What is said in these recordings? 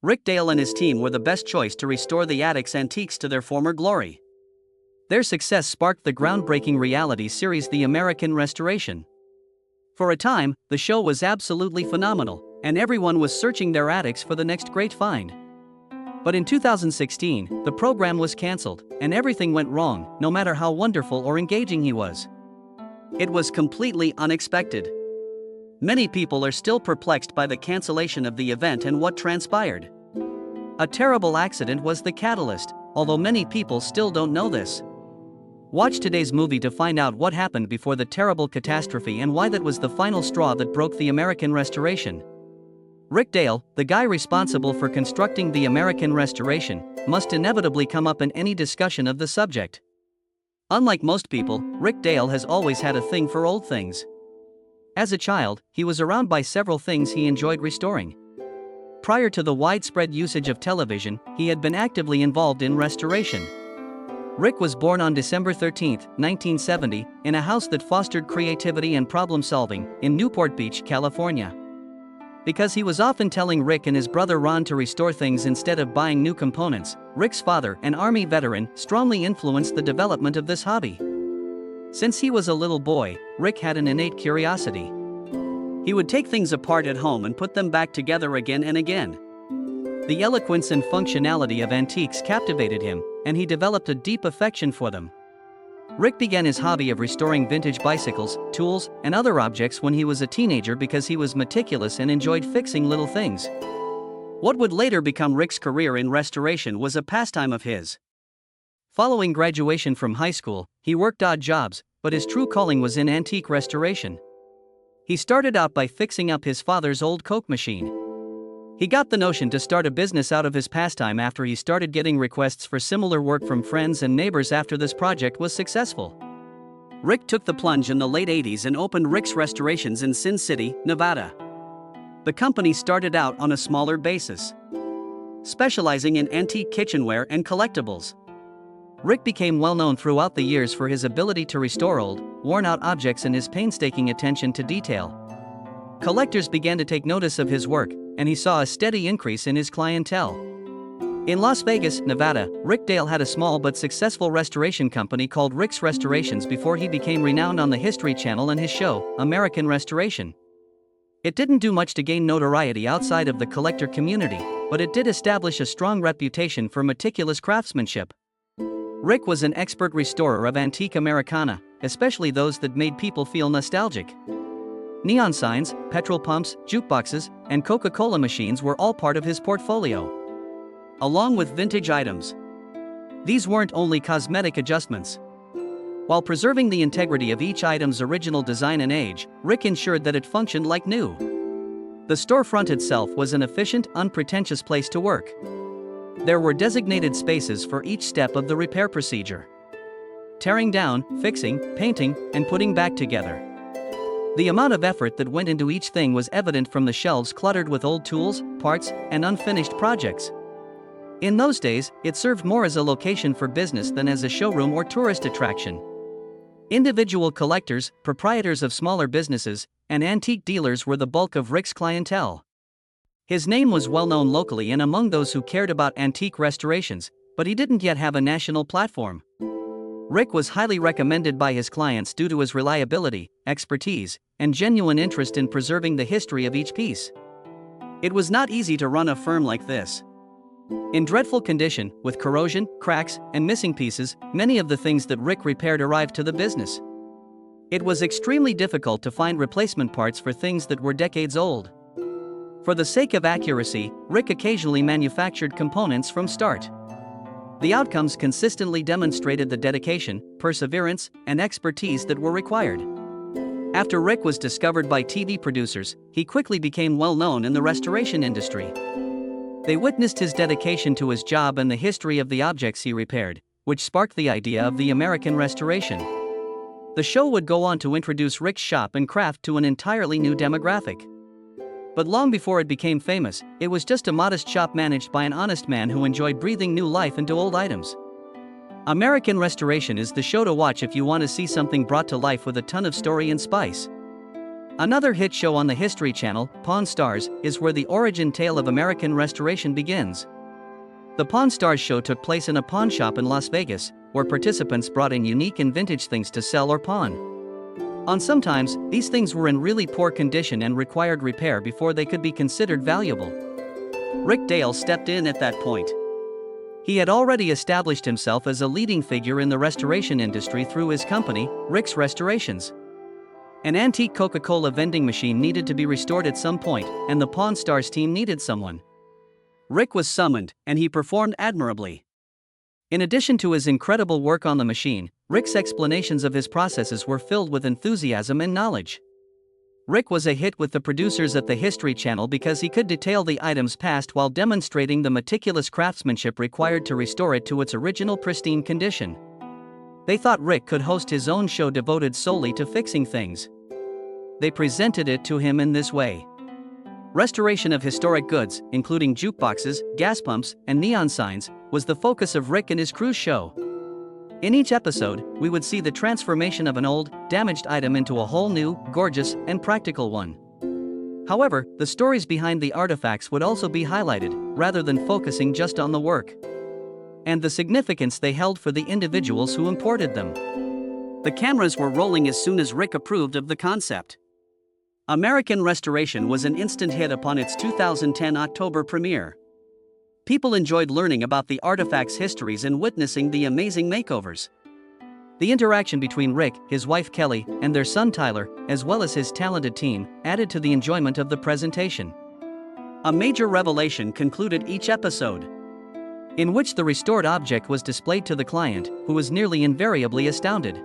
Rick Dale and his team were the best choice to restore the attic's antiques to their former glory. Their success sparked the groundbreaking reality series The American Restoration. For a time, the show was absolutely phenomenal, and everyone was searching their attics for the next great find. But in 2016, the program was cancelled, and everything went wrong, no matter how wonderful or engaging he was. It was completely unexpected. Many people are still perplexed by the cancellation of the event and what transpired. A terrible accident was the catalyst, although many people still don't know this. Watch today's movie to find out what happened before the terrible catastrophe and why that was the final straw that broke the American Restoration. Rick Dale, the guy responsible for constructing the American Restoration, must inevitably come up in any discussion of the subject. Unlike most people, Rick Dale has always had a thing for old things. As a child, he was around by several things he enjoyed restoring. Prior to the widespread usage of television, he had been actively involved in restoration. Rick was born on December 13, 1970, in a house that fostered creativity and problem-solving in Newport Beach, California. Because he was often telling Rick and his brother Ron to restore things instead of buying new components, Rick's father, an Army veteran, strongly influenced the development of this hobby. Since he was a little boy, Rick had an innate curiosity. He would take things apart at home and put them back together again and again. The eloquence and functionality of antiques captivated him, and he developed a deep affection for them. Rick began his hobby of restoring vintage bicycles, tools, and other objects when he was a teenager because he was meticulous and enjoyed fixing little things. What would later become Rick's career in restoration was a pastime of his. Following graduation from high school, he worked odd jobs, but his true calling was in antique restoration. He started out by fixing up his father's old Coke machine. He got the notion to start a business out of his pastime after he started getting requests for similar work from friends and neighbors after this project was successful. Rick took the plunge in the late 80s and opened Rick's Restorations in Sin City, Nevada. The company started out on a smaller basis, specializing in antique kitchenware and collectibles. Rick became well known throughout the years for his ability to restore old, worn-out objects and his painstaking attention to detail. Collectors began to take notice of his work, and he saw a steady increase in his clientele. In Las Vegas, Nevada, Rick Dale had a small but successful restoration company called Rick's Restorations before he became renowned on the History Channel and his show, American Restoration. It didn't do much to gain notoriety outside of the collector community, but it did establish a strong reputation for meticulous craftsmanship. Rick was an expert restorer of antique Americana, especially those that made people feel nostalgic. Neon signs, petrol pumps, jukeboxes, and Coca-Cola machines were all part of his portfolio, along with vintage items. These weren't only cosmetic adjustments. While preserving the integrity of each item's original design and age, Rick ensured that it functioned like new. The storefront itself was an efficient, unpretentious place to work. There were designated spaces for each step of the repair procedure: tearing down, fixing, painting, and putting back together. The amount of effort that went into each thing was evident from the shelves cluttered with old tools, parts, and unfinished projects. In those days, it served more as a location for business than as a showroom or tourist attraction. Individual collectors, proprietors of smaller businesses, and antique dealers were the bulk of Rick's clientele. His name was well known locally and among those who cared about antique restorations, but he didn't yet have a national platform. Rick was highly recommended by his clients due to his reliability, expertise, and genuine interest in preserving the history of each piece. It was not easy to run a firm like this. In dreadful condition, with corrosion, cracks, and missing pieces, many of the things that Rick repaired arrived to the business. It was extremely difficult to find replacement parts for things that were decades old. For the sake of accuracy, Rick occasionally manufactured components from start. The outcomes consistently demonstrated the dedication, perseverance, and expertise that were required. After Rick was discovered by TV producers, he quickly became well known in the restoration industry. They witnessed his dedication to his job and the history of the objects he repaired, which sparked the idea of the American Restoration. The show would go on to introduce Rick's shop and craft to an entirely new demographic. But long before it became famous, it was just a modest shop managed by an honest man who enjoyed breathing new life into old items. American Restoration is the show to watch if you want to see something brought to life with a ton of story and spice. Another hit show on the History Channel, Pawn Stars, is where the origin tale of American Restoration begins. The Pawn Stars show took place in a pawn shop in Las Vegas, where participants brought in unique and vintage things to sell or pawn. Sometimes, these things were in really poor condition and required repair before they could be considered valuable. Rick Dale stepped in at that point. He had already established himself as a leading figure in the restoration industry through his company, Rick's Restorations. An antique Coca-Cola vending machine needed to be restored at some point, and the Pawn Stars team needed someone. Rick was summoned, and he performed admirably. In addition to his incredible work on the machine, Rick's explanations of his processes were filled with enthusiasm and knowledge. Rick was a hit with the producers at the History Channel because he could detail the items past while demonstrating the meticulous craftsmanship required to restore it to its original pristine condition. They thought Rick could host his own show devoted solely to fixing things. They presented it to him in this way. Restoration of historic goods, including jukeboxes, gas pumps, and neon signs, was the focus of Rick and his crew's show. In each episode, we would see the transformation of an old, damaged item into a whole new, gorgeous, and practical one. However, the stories behind the artifacts would also be highlighted, rather than focusing just on the work and the significance they held for the individuals who imported them. The cameras were rolling as soon as Rick approved of the concept. American Restoration was an instant hit upon its 2010 October premiere. People enjoyed learning about the artifacts' histories and witnessing the amazing makeovers. The interaction between Rick, his wife Kelly, and their son Tyler, as well as his talented team, added to the enjoyment of the presentation. A major revelation concluded each episode, in which the restored object was displayed to the client, who was nearly invariably astounded.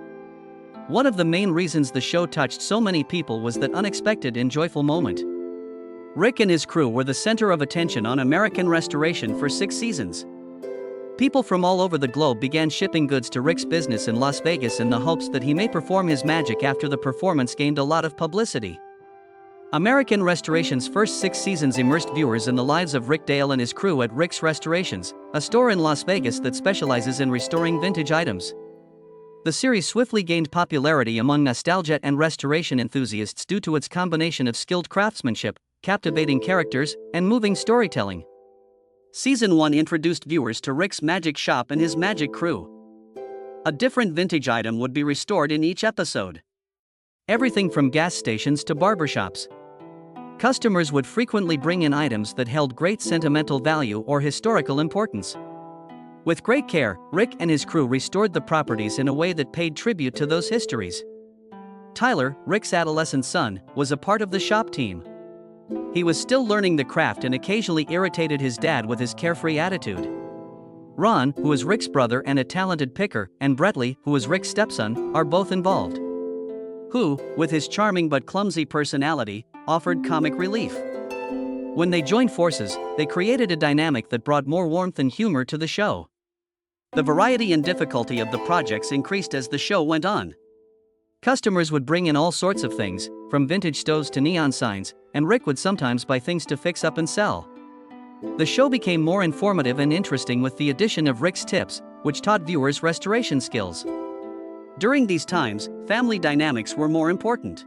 One of the main reasons the show touched so many people was that unexpected and joyful moment. Rick and his crew were the center of attention on American Restoration for 6 seasons. People from all over the globe began shipping goods to Rick's business in Las Vegas in the hopes that he may perform his magic after the performance gained a lot of publicity. American Restoration's first 6 seasons immersed viewers in the lives of Rick Dale and his crew at Rick's Restorations, a store in Las Vegas that specializes in restoring vintage items. The series swiftly gained popularity among nostalgia and restoration enthusiasts due to its combination of skilled craftsmanship, captivating characters, and moving storytelling. Season 1 introduced viewers to Rick's magic shop and his magic crew. A different vintage item would be restored in each episode. Everything from gas stations to barbershops. Customers would frequently bring in items that held great sentimental value or historical importance. With great care, Rick and his crew restored the properties in a way that paid tribute to those histories. Tyler, Rick's adolescent son, was a part of the shop team. He was still learning the craft and occasionally irritated his dad with his carefree attitude. Ron, who is Rick's brother and a talented picker, and Brettley, who is Rick's stepson, are both involved. Who, with his charming but clumsy personality, offered comic relief. When they joined forces, they created a dynamic that brought more warmth and humor to the show. The variety and difficulty of the projects increased as the show went on. Customers would bring in all sorts of things, from vintage stoves to neon signs, and Rick would sometimes buy things to fix up and sell. The show became more informative and interesting with the addition of Rick's tips, which taught viewers restoration skills. During these times, family dynamics were more important.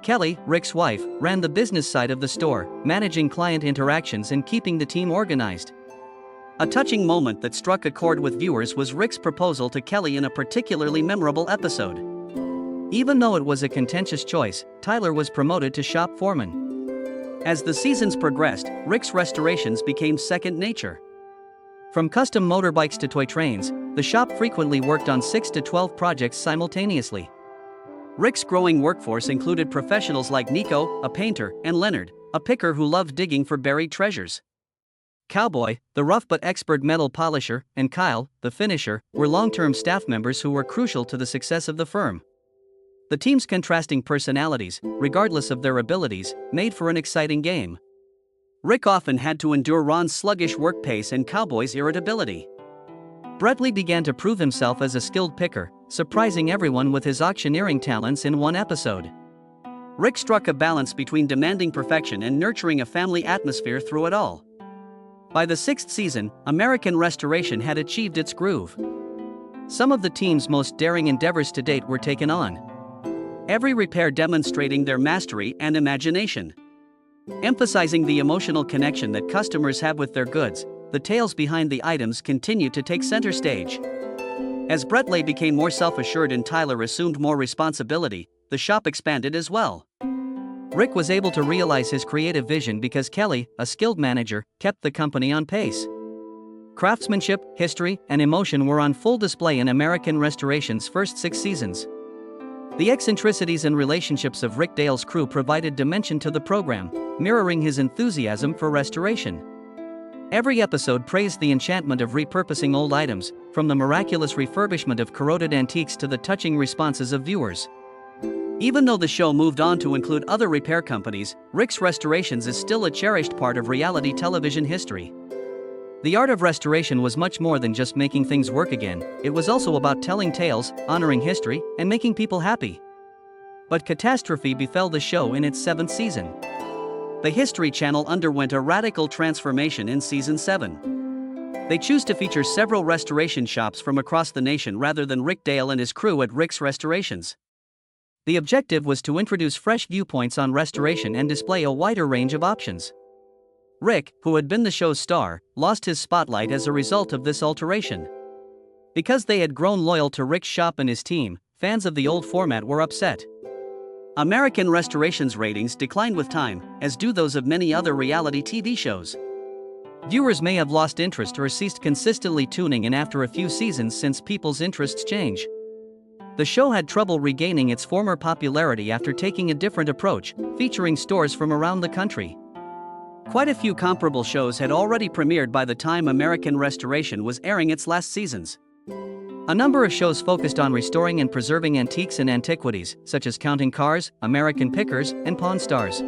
Kelly, Rick's wife, ran the business side of the store, managing client interactions and keeping the team organized. A touching moment that struck a chord with viewers was Rick's proposal to Kelly in a particularly memorable episode. Even though it was a contentious choice, Tyler was promoted to shop foreman. As the seasons progressed, Rick's restorations became second nature. From custom motorbikes to toy trains, the shop frequently worked on 6 to 12 projects simultaneously. Rick's growing workforce included professionals like Nico, a painter, and Leonard, a picker who loved digging for buried treasures. Cowboy, the rough but expert metal polisher, and Kyle, the finisher, were long-term staff members who were crucial to the success of the firm. The team's contrasting personalities, regardless of their abilities, made for an exciting game. Rick often had to endure Ron's sluggish work pace and Cowboy's irritability. Brettley began to prove himself as a skilled picker, surprising everyone with his auctioneering talents in one episode. Rick struck a balance between demanding perfection and nurturing a family atmosphere through it all. By the 6th season, American Restoration had achieved its groove. Some of the team's most daring endeavors to date were taken on. every repair demonstrating their mastery and imagination. Emphasizing the emotional connection that customers have with their goods, the tales behind the items continue to take center stage. As Bretley became more self-assured and Tyler assumed more responsibility, the shop expanded as well. Rick was able to realize his creative vision because Kelly, a skilled manager, kept the company on pace. Craftsmanship, history, and emotion were on full display in American Restoration's first 6 seasons. The eccentricities and relationships of Rick Dale's crew provided dimension to the program, mirroring his enthusiasm for restoration. Every episode praised the enchantment of repurposing old items, from the miraculous refurbishment of corroded antiques to the touching responses of viewers. Even though the show moved on to include other repair companies, Rick's Restorations is still a cherished part of reality television history. The art of restoration was much more than just making things work again, it was also about telling tales, honoring history, and making people happy. But catastrophe befell the show in its 7th season. The History Channel underwent a radical transformation in Season 7. They choose to feature several restoration shops from across the nation rather than Rick Dale and his crew at Rick's Restorations. The objective was to introduce fresh viewpoints on restoration and display a wider range of options. Rick, who had been the show's star, lost his spotlight as a result of this alteration. Because they had grown loyal to Rick's shop and his team, fans of the old format were upset. American Restoration's ratings declined with time, as do those of many other reality TV shows. Viewers may have lost interest or ceased consistently tuning in after a few seasons since people's interests change. The show had trouble regaining its former popularity after taking a different approach, featuring stores from around the country. Quite a few comparable shows had already premiered by the time American Restoration was airing its last seasons. A number of shows focused on restoring and preserving antiques and antiquities, such as Counting Cars, American Pickers, and Pawn Stars.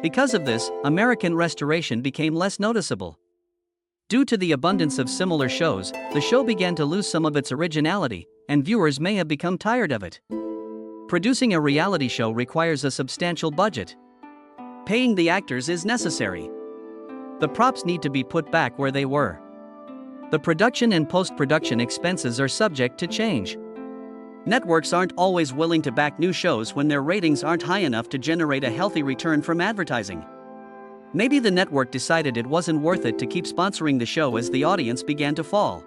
Because of this, American Restoration became less noticeable. Due to the abundance of similar shows, the show began to lose some of its originality, and viewers may have become tired of it. Producing a reality show requires a substantial budget. Paying the actors is necessary. The props need to be put back where they were. The production and post-production expenses are subject to change. Networks aren't always willing to back new shows when their ratings aren't high enough to generate a healthy return from advertising. Maybe the network decided it wasn't worth it to keep sponsoring the show as the audience began to fall.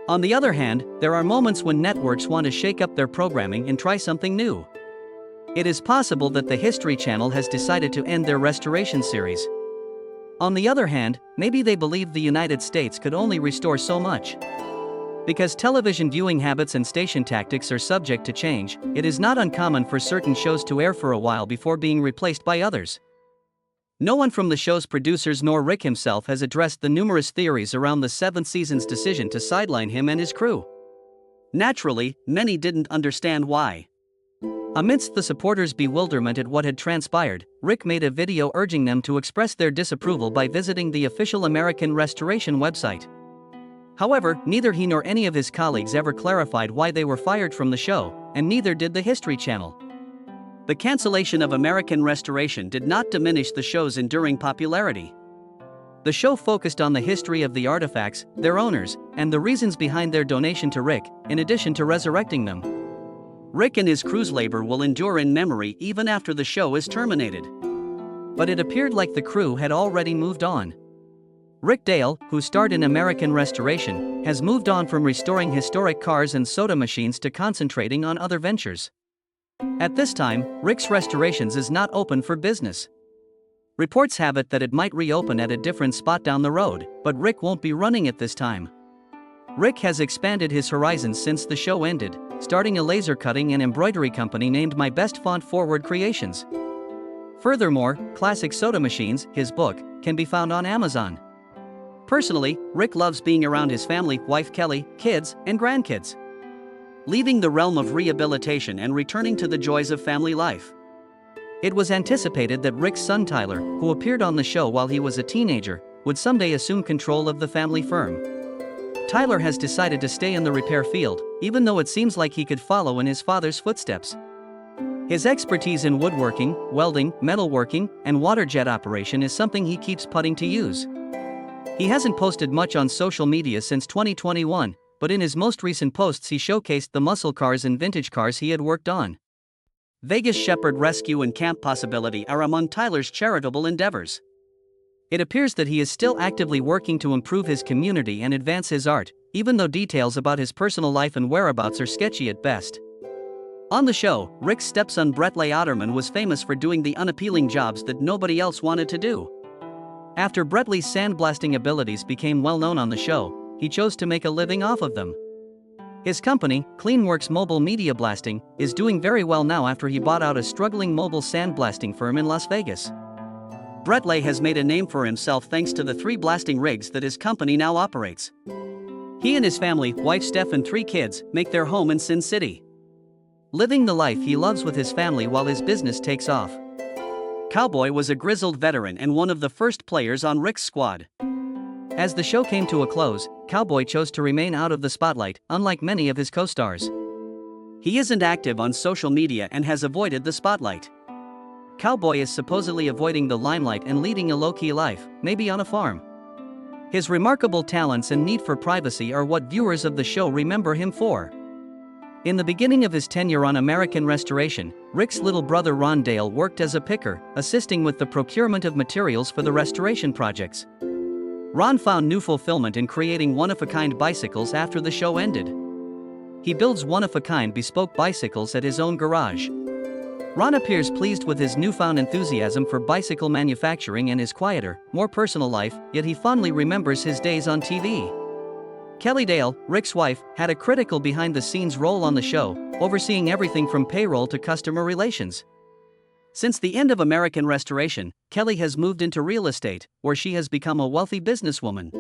On the other hand, there are moments when networks want to shake up their programming and try something new. It is possible that the History Channel has decided to end their restoration series. On the other hand, maybe they believe the United States could only restore so much. Because television viewing habits and station tactics are subject to change, it is not uncommon for certain shows to air for a while before being replaced by others. No one from the show's producers nor Rick himself has addressed the numerous theories around the 7th season's decision to sideline him and his crew. Naturally, many didn't understand why. Amidst the supporters' bewilderment at what had transpired, Rick made a video urging them to express their disapproval by visiting the official American Restoration website. However, neither he nor any of his colleagues ever clarified why they were fired from the show, and neither did the History Channel. The cancellation of American Restoration did not diminish the show's enduring popularity. The show focused on the history of the artifacts, their owners, and the reasons behind their donation to Rick, in addition to resurrecting them. Rick and his crew's labor will endure in memory even after the show is terminated. But it appeared like the crew had already moved on. Rick Dale, who starred in American Restoration, has moved on from restoring historic cars and soda machines to concentrating on other ventures. At this time, Rick's Restorations is not open for business. Reports have it that it might reopen at a different spot down the road, but Rick won't be running it this time. Rick has expanded his horizons since the show ended, starting a laser cutting and embroidery company named My Best Font Forward Creations. Furthermore, Classic Soda Machines, his book, can be found on Amazon. Personally, Rick loves being around his family, wife Kelly, kids, and grandkids. Leaving the realm of rehabilitation and returning to the joys of family life. It was anticipated that Rick's son Tyler, who appeared on the show while he was a teenager, would someday assume control of the family firm. Tyler has decided to stay in the repair field, even though it seems like he could follow in his father's footsteps. His expertise in woodworking, welding, metalworking, and water jet operation is something he keeps putting to use. He hasn't posted much on social media since 2021, but in his most recent posts he showcased the muscle cars and vintage cars he had worked on. Vegas Shepherd Rescue and Camp Possibility are among Tyler's charitable endeavors. It appears that he is still actively working to improve his community and advance his art, even though details about his personal life and whereabouts are sketchy at best. On the show, Rick's stepson Brettley Otterman was famous for doing the unappealing jobs that nobody else wanted to do. After Brettley's sandblasting abilities became well known on the show, he chose to make a living off of them. His company, Cleanworks Mobile Media Blasting, is doing very well now after he bought out a struggling mobile sandblasting firm in Las Vegas. Brettley has made a name for himself thanks to the 3 blasting rigs that his company now operates. He and his family, wife Steph and 3 kids, make their home in Sin City, living the life he loves with his family while his business takes off. Cowboy was a grizzled veteran and one of the first players on Rick's squad. As the show came to a close, Cowboy chose to remain out of the spotlight, unlike many of his co-stars. He isn't active on social media and has avoided the spotlight. Cowboy is supposedly avoiding the limelight and leading a low-key life, maybe on a farm. His remarkable talents and need for privacy are what viewers of the show remember him for. In the beginning of his tenure on American Restoration, Rick's little brother Ron Dale worked as a picker, assisting with the procurement of materials for the restoration projects. Ron found new fulfillment in creating one-of-a-kind bicycles after the show ended. He builds one-of-a-kind bespoke bicycles at his own garage. Ron appears pleased with his newfound enthusiasm for bicycle manufacturing and his quieter, more personal life, yet he fondly remembers his days on TV. Kelly Dale, Rick's wife, had a critical behind-the-scenes role on the show, overseeing everything from payroll to customer relations. Since the end of American Restoration, Kelly has moved into real estate, where she has become a wealthy businesswoman.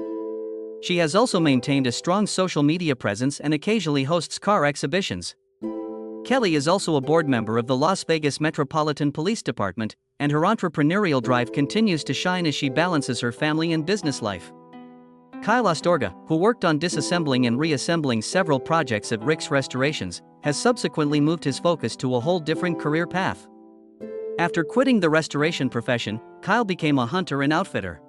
She has also maintained a strong social media presence and occasionally hosts car exhibitions. Kelly is also a board member of the Las Vegas Metropolitan Police Department, and her entrepreneurial drive continues to shine as she balances her family and business life. Kyle Astorga, who worked on disassembling and reassembling several projects at Rick's Restorations, has subsequently moved his focus to a whole different career path. After quitting the restoration profession, Kyle became a hunter and outfitter,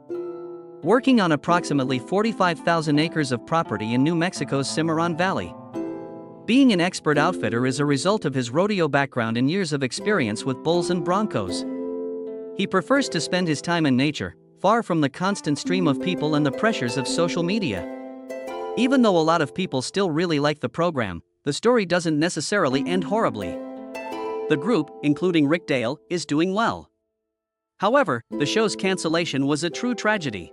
working on approximately 45,000 acres of property in New Mexico's Cimarron Valley. Being an expert outfitter is a result of his rodeo background and years of experience with bulls and broncos. He prefers to spend his time in nature, far from the constant stream of people and the pressures of social media. Even though a lot of people still really like the program, the story doesn't necessarily end horribly. The group, including Rick Dale, is doing well. However, the show's cancellation was a true tragedy.